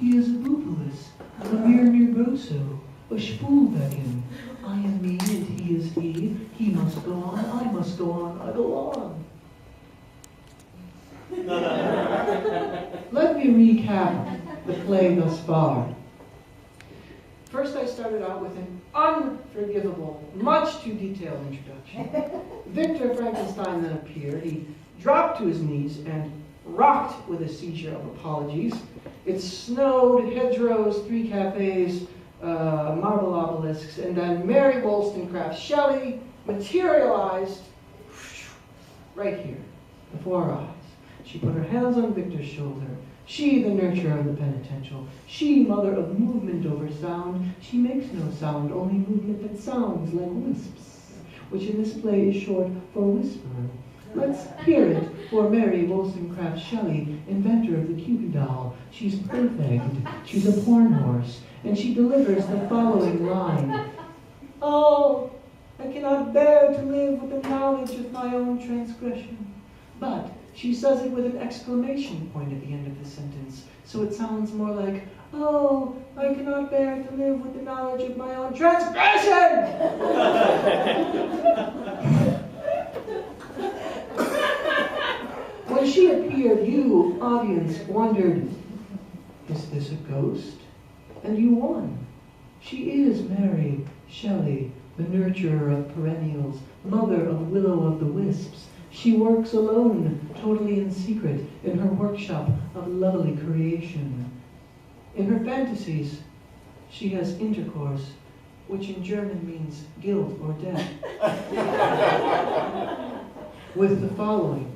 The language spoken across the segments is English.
He is a boobalist, a mere nervoso, a spoolbecken. I am me and he is he. He must go on, I must go on, I go on. Let me recap the play thus far. First, I started out with an unforgivable, much too detailed introduction. Victor Frankenstein then appeared. He dropped to his knees and rocked with a seizure of apologies. It snowed, hedgerows, 3 cafes, marble obelisks, and then Mary Wollstonecraft Shelley materialized right here, before our eyes. She put her hands on Victor's shoulder. She, the nurturer of the penitential. She, mother of movement over sound. She makes no sound, only movement that sounds like wisps, which in this play is short for whisper. Let's hear it for Mary Wollstonecraft Shelley, inventor of the Cupid doll. She's perfect. She's a porn horse. And she delivers the following line. Oh, I cannot bear to live with the knowledge of my own transgression. But she says it with an exclamation point at the end of the sentence, so it sounds more like, oh, I cannot bear to live with the knowledge of my own transgression! When she appeared, you, audience, wondered, is this a ghost? And you won. She is Mary Shelley, the nurturer of perennials, mother of Will-o'-the-Wisps. She works alone, totally in secret, in her workshop of lovely creation. In her fantasies, she has intercourse, which in German means guilt or death, with the following.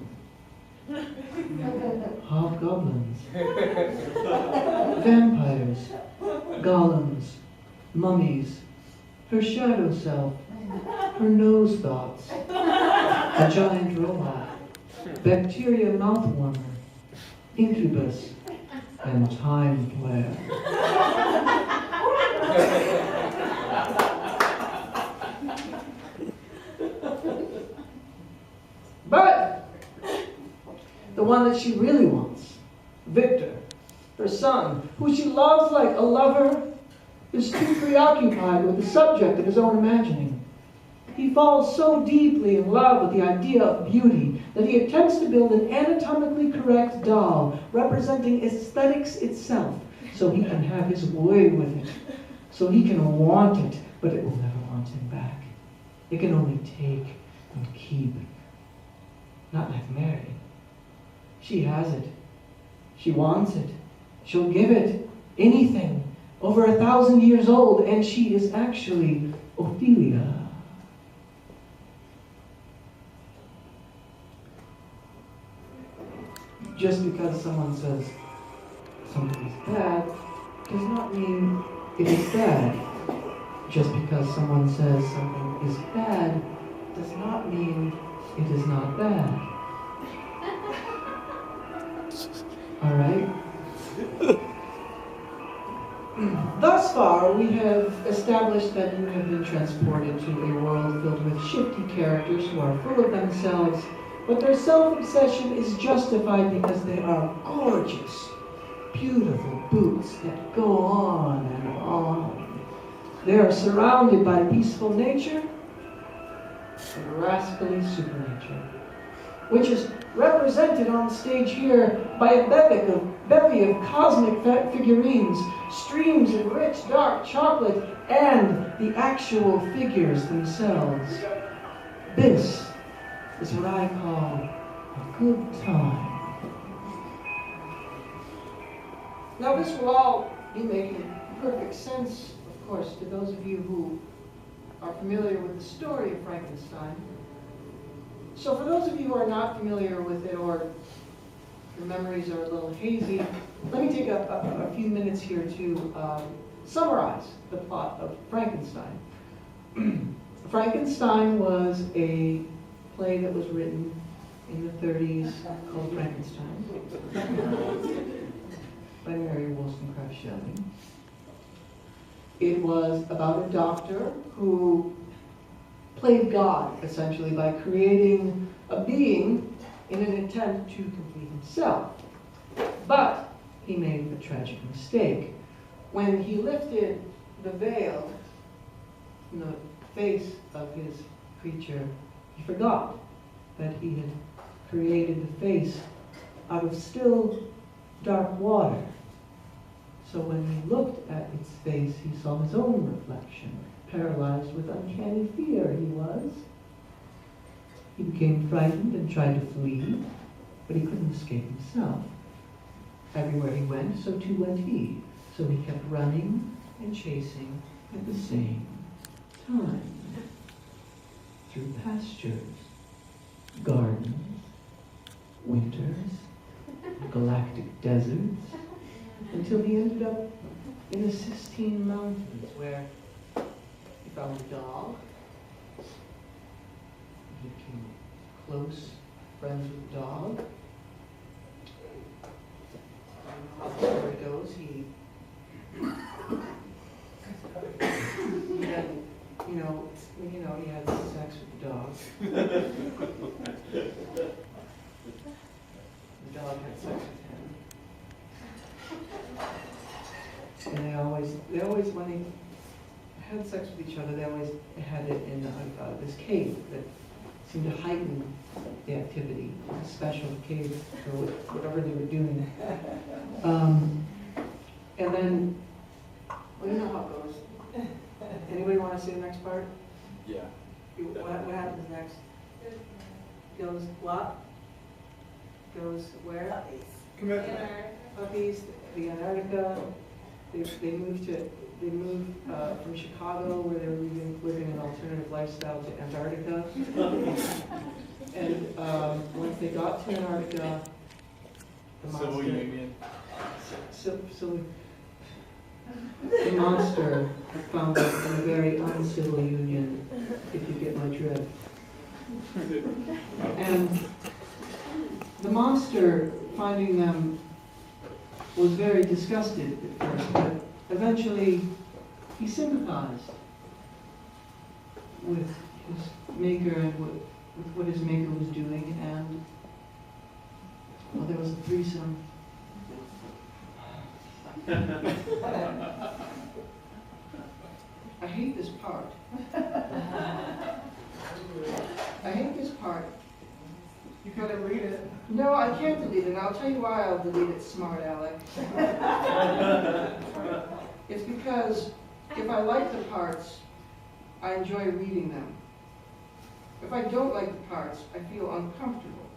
Hobgoblins, vampires, golems, mummies, her shadow self, her nose thoughts, a giant robot, bacteria mouthwarmer, incubus, and time flare. But the one that she really wants, Victor, her son, who she loves like a lover, is too preoccupied with the subject of his own imagining. He falls so deeply in love with the idea of beauty that he attempts to build an anatomically correct doll representing aesthetics itself so he can have his way with it, so he can want it, but it will never want him back. It can only take and keep. Not like Mary. She has it. She wants it. She'll give it. Anything. Over 1,000 years old, and she is actually Ophelia. Just because someone says something is bad does not mean it is bad. Just because someone says something is bad does not mean it is not bad. All right? Thus far, we have established that you have been transported to a world filled with shifty characters who are full of themselves, but their self-obsession is justified because they are gorgeous, beautiful boots that go on and on. They are surrounded by peaceful nature and rascally supernature, which is represented on stage here by a bevy of cosmic figurines, streams of rich, dark chocolate, and the actual figures themselves. This is what I call a good time. Now this will all be making perfect sense, of course, to those of you who are familiar with the story of Frankenstein. So for those of you who are not familiar with it, or your memories are a little hazy, let me take a few minutes here to summarize the plot of Frankenstein. Frankenstein was a play that was written in the 30s called Frankenstein by Mary Wollstonecraft Shelley. It was about a doctor who played God, essentially, by creating a being in an attempt to complete himself. But he made a tragic mistake. When he lifted the veil from the face of his creature, he forgot that he had created the face out of still, dark water. So when he looked at its face, he saw his own reflection. Paralyzed with uncanny fear he was. He became frightened and tried to flee, but he couldn't escape himself. Everywhere he went, so too went he. So he kept running and chasing at the same time. Through pastures, gardens, winters, galactic deserts, until he ended up in the Sistine Mountains, where he found a dog. He became close friends with the dog. How the story goes, he had, he had sex with the dog. The dog had sex with him. And they always, when they had sex with each other, they always had it in this cave that seemed to heighten the activity, a special cave for whatever they were doing. And then, well, you know how it goes. Anybody want to see the next part? Yeah. What happens next? Goes what? Goes where? Puppies, the Antarctica. They moved from Chicago, where they were living an alternative lifestyle, to Antarctica. And once they got to Antarctica, the monster. Civil Union. The monster found them in a very uncivil union, if you get my drift. And the monster, finding them, was very disgusted at first, but eventually he sympathized with his maker and with what his maker was doing, and well, there was a threesome. I hate this part. I hate this part. You gotta read it. No, I can't delete it. I'll tell you why I'll delete it, smart Alec. It's because if I like the parts, I enjoy reading them. If I don't like the parts, I feel uncomfortable.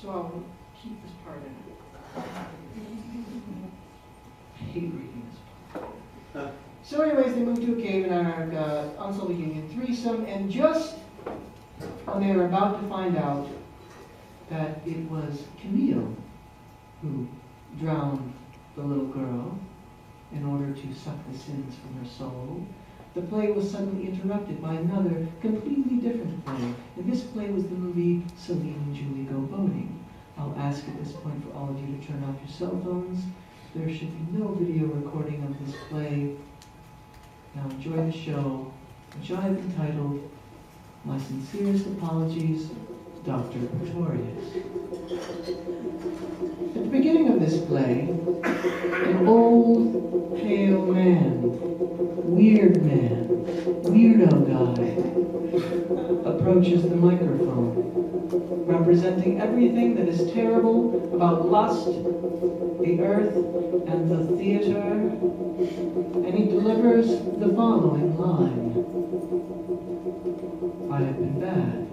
So I'll keep this part in it. I hate reading this part. So anyways, they moved to a cave in Antarctica, uncivil union threesome, and just when they were about to find out that it was Camille who drowned the little girl in order to suck the sins from her soul, the play was suddenly interrupted by another, completely different play. And this play was the movie Celine and Julie Go Boating. I'll ask at this point for all of you to turn off your cell phones. There should be no video recording of this play. Now enjoy the show, which I have entitled My Sincerest Apologies, Dr. Pretorius. At the beginning of this play, an old, pale man, weirdo guy, approaches the microphone, representing everything that is terrible about lust, the earth, and the theater, and he delivers the following line. I have been bad.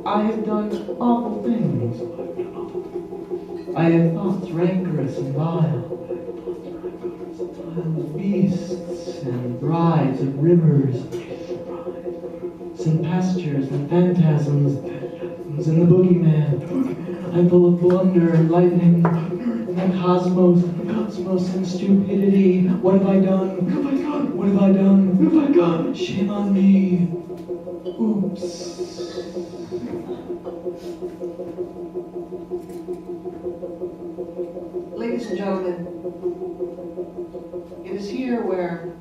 I have done awful things. I have thoughts rancorous and vile. Of beasts and brides of rivers, and pastures and phantasms, and the boogeyman. I'm full of blunder and lightning, and the cosmos and stupidity. What have I done? What have I done? What have I done? Shame on me. Oops. Ladies and gentlemen, it is here where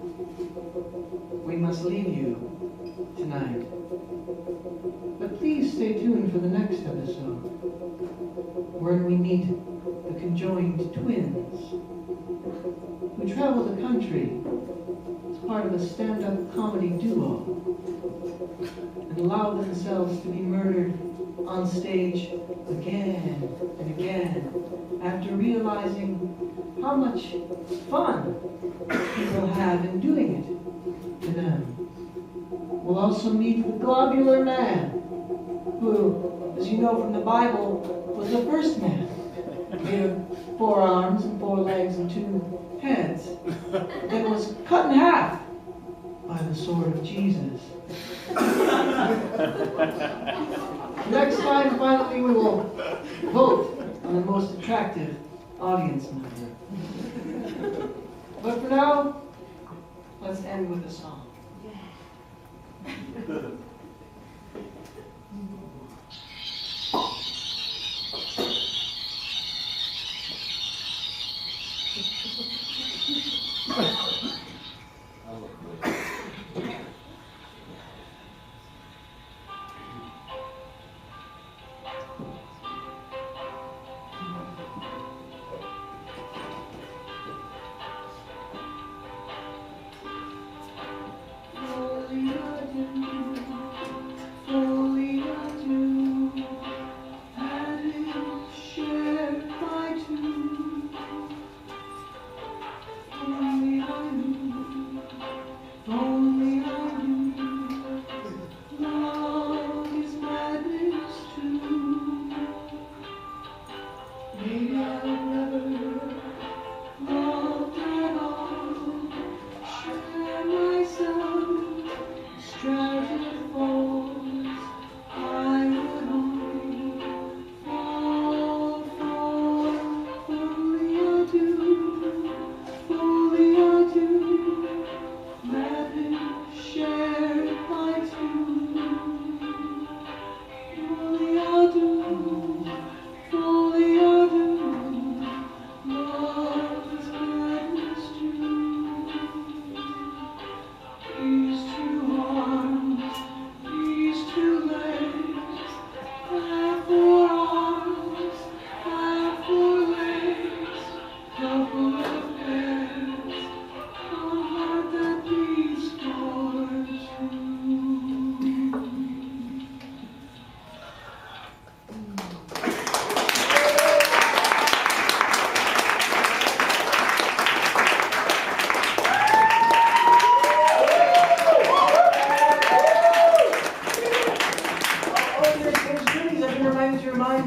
we must leave you tonight. But please stay tuned for the next episode, where we meet conjoined twins who travel the country as part of a stand-up comedy duo and allow themselves to be murdered on stage again and again after realizing how much fun people have in doing it to them. We'll also meet the globular man, who, as you know from the Bible, was the first man. He had 4 arms and 4 legs and 2 heads, that was cut in half by the sword of Jesus. Next time, finally, we will vote on the most attractive audience member. But for now, let's end with a song.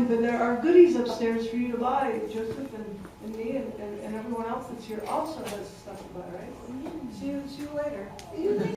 That there are goodies upstairs for you to buy. Joseph and me and everyone else that's here also has stuff to buy, right? See you later.